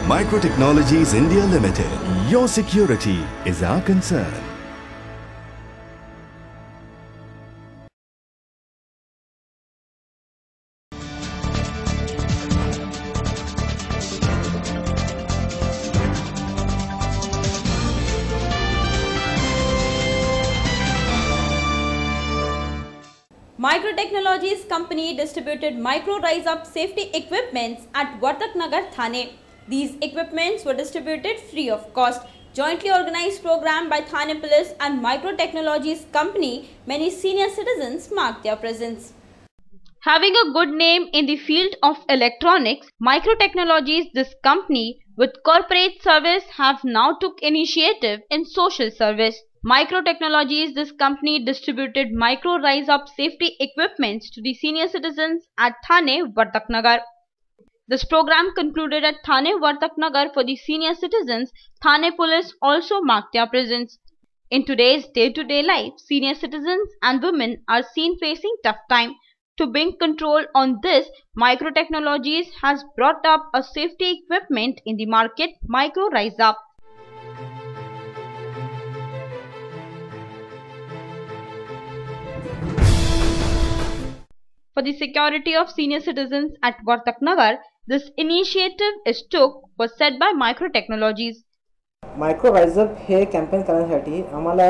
Micro Technologies India Limited. Your security is our concern. Micro Technologies company distributed Micro Rise Up safety equipments at Vartak Nagar, Thane. These equipments were distributed free of cost. Jointly organized program by Thane Police and Micro Technologies company, many senior citizens marked their presence. Having a good name in the field of electronics, Micro Technologies, this company with corporate service, have now took initiative in social service. Micro Technologies, this company distributed Micro Rise Up safety equipments to the senior citizens at Thane, Vartak Nagar. This program concluded at Thane, Vartak Nagar for the senior citizens. Thane Police also marked their presence. In today's day-to-day life, senior citizens and women are seen facing tough time. To bring control on this, Micro Technologies has brought up a safety equipment in the market, Micro Rise Up. For the security of senior citizens at Vartak Nagar, this initiative was set by Micro Technologies. Micro Rise Up hey campaign करण्यासाठी आम्हाला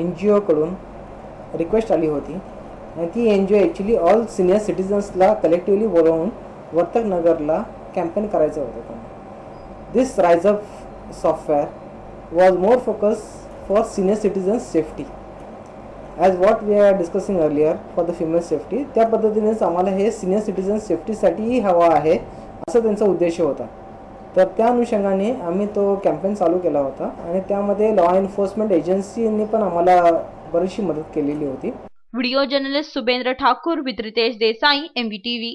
NGO कडून request आली होती आणि ती NGO actually all senior सिटीजन्सला collectively बोलावून वर्तक नगरला कॅम्पेन करायचं होतं. This rise up software was more focus for senior citizens safety as what we are discussing earlier for the female safety. त्या पद्धतीनेच आम्हाला हे सिनियर सिटीजन्स सेफ्टीसाठीही हवा आहे असा त्यांचा उद्देश होता. तर त्या अनुषंगाने आम्ही तो कॅम्पेन चालू केला होता आणि त्यामध्ये लॉ एन्फोर्समेंट एजन्सीने पण आम्हाला बरीचशी मदत केलेली होती. Video journalist Subendra Thakur with Ritesh Desai, MVTV.